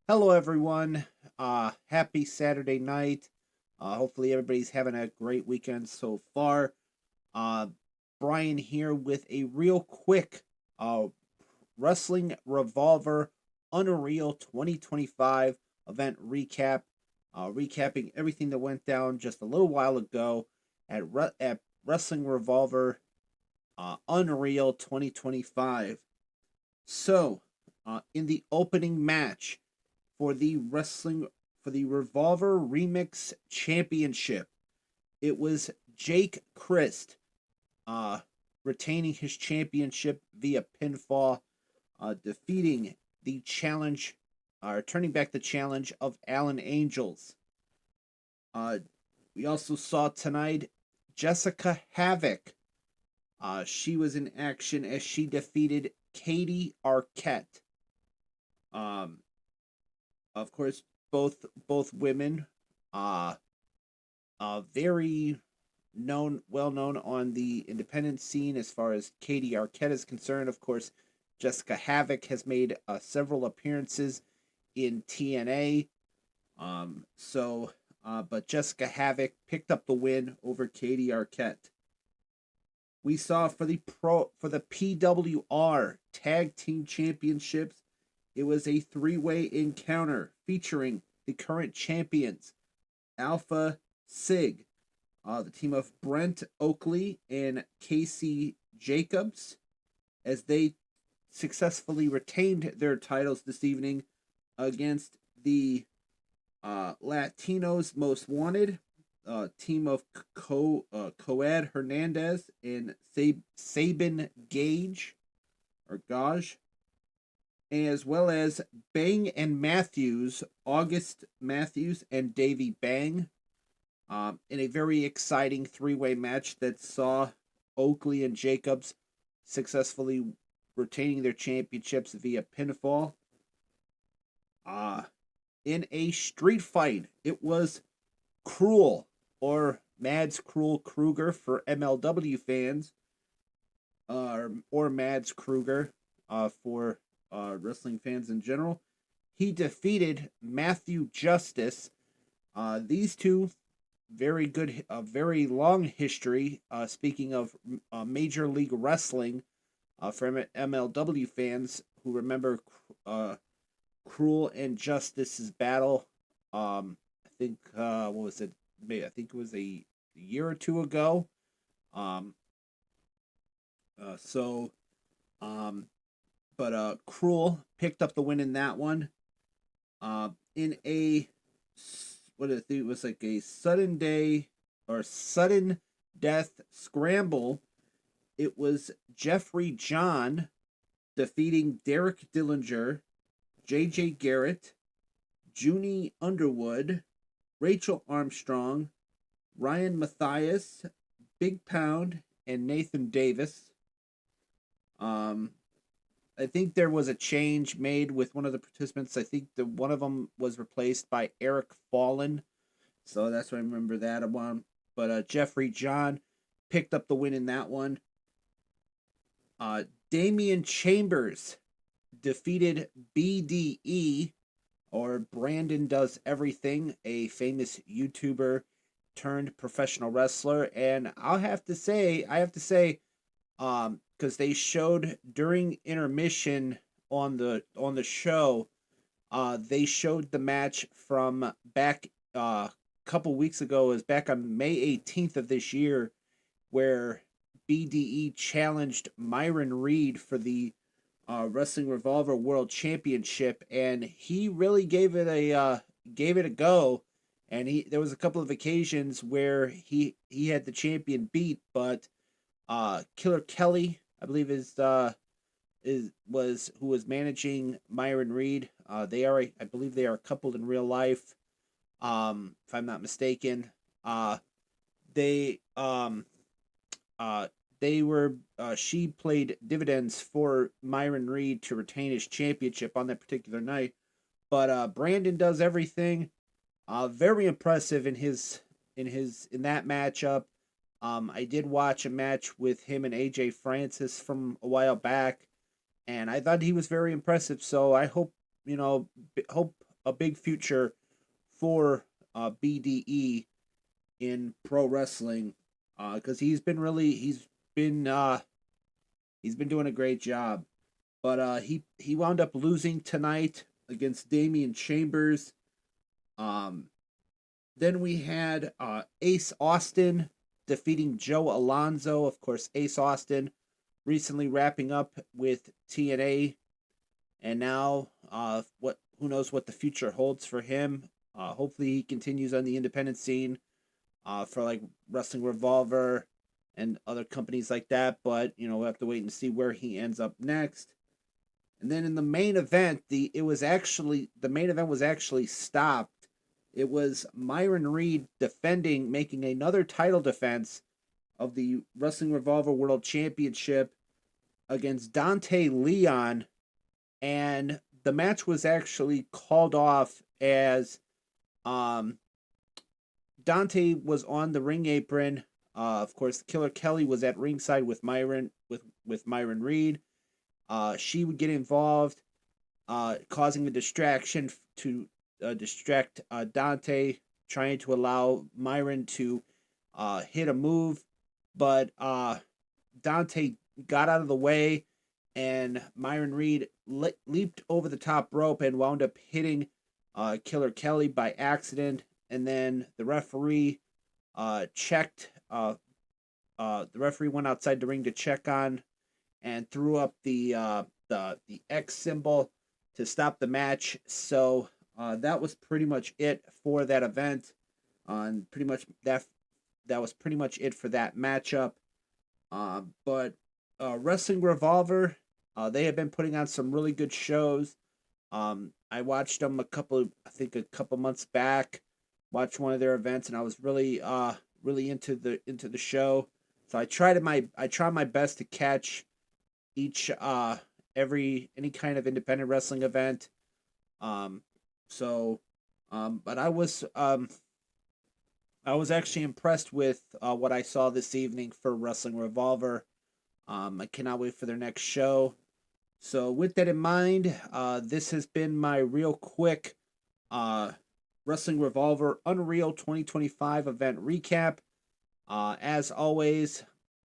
Hello, everyone. Happy Saturday night. Hopefully, everybody's having a great weekend so far. Uh, Brian here with a real quick uh, Wrestling Revolver Unreal 2025 event recap. Recapping everything that went down just a little while ago at Wrestling Revolver Unreal 2025. So, in the opening match, for the Revolver Remix Championship. It was Jake Christ uh, retaining his championship via pinfall, defeating the challenge, turning back the challenge of Alan Angels. Uh, we also saw tonight Jessica Havoc. She was in action as she defeated Katie Arquette. Um, of course, both women, uh, very well known on the independent scene as far as Katie Arquette is concerned. Of course, Jessica Havoc has made several appearances in TNA. But Jessica Havoc picked up the win over Katie Arquette. We saw for the PWR Tag Team Championships, it was a three-way encounter featuring the current champions Alpha Sig, the team of Brent Oakley and Casey Jacobs, as they successfully retained their titles this evening against the Latinos Most Wanted, team of Coed Hernandez and Sabin Gage, or Gage, as well as Bang and Matthews, August Matthews and Davy Bang, in a very exciting three-way match that saw Oakley and Jacobs successfully retaining their championships via pinfall. Uh, in a street fight, it was Cruel, or Mads Cruel Kruger for MLW fans, or Mads Kruger for wrestling fans in general. He defeated Matthew Justice. These two very good, very long history. Speaking of Major League Wrestling, for MLW fans who remember Cruel and Justice's battle, I think what was it? Maybe I think it was a year or two ago. Um, uh, so, um, Cruel picked up the win in that one. In a what it was like a sudden death scramble. It was Jeffrey John defeating Derek Dillinger, J.J. Garrett, Junie Underwood, Rachel Armstrong, Ryan Matthias, Big Pound, and Nathan Davis. Um, I think there was a change made with one of the participants. I think the one of them was replaced by Eric Fallen, so that's why I remember that one. But Jeffrey John picked up the win in that one. Uh, Damian Chambers defeated BDE, or Brandon Does Everything, a famous YouTuber turned professional wrestler. And I have to say, because they showed during intermission on the show, they showed the match from back a couple weeks ago. It was back on May 18th of this year, where BDE challenged Myron Reed for the Wrestling Revolver World Championship, and he really gave it a go. And he there was a couple of occasions where he had the champion beat, but Killer Kelly, I believe is was who was managing Myron Reed. I believe they are coupled in real life. If I'm not mistaken. They uh they were she played dividends for Myron Reed to retain his championship on that particular night. But Brandon Does Everything. Very impressive in that matchup. I did watch a match with him and AJ Francis from a while back, and I thought he was very impressive. So I hope you know hope a big future for BDE in pro wrestling, because he's been doing a great job. But he wound up losing tonight against Damian Chambers. Um, then we had Ace Austin defeating Joe Alonzo. Of course, Ace Austin recently wrapping up with TNA, and now what? Who knows what the future holds for him? Hopefully, he continues on the independent scene for like Wrestling Revolver and other companies like that. But we'll have to wait and see where he ends up next. And then in the main event, the main event was actually stopped. It was Myron Reed making another title defense of the Wrestling Revolver World Championship against Dante Leon, and the match was actually called off as um, Dante was on the ring apron. Of course, Killer Kelly was at ringside with Myron Reed. She would get involved, causing a distraction to distract Dante, trying to allow Myron to hit a move, but Dante got out of the way, and Myron Reed leaped over the top rope and wound up hitting Killer Kelly by accident. And then the referee checked. The referee went outside the ring to check on and threw up the X symbol to stop the match. So that was pretty much it for that event. And pretty much that was pretty much it for that matchup. But Wrestling Revolver, they have been putting on some really good shows. I watched them a couple months back. Watched one of their events, and I was really into the show. So I tried my best to catch each any kind of independent wrestling event. Um, so, but I was actually impressed with what I saw this evening for Wrestling Revolver. I cannot wait for their next show. So, with that in mind, this has been my real quick Wrestling Revolver Unreal 2025 event recap. As always,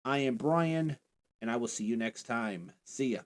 I am Brian, and I will see you next time. See ya.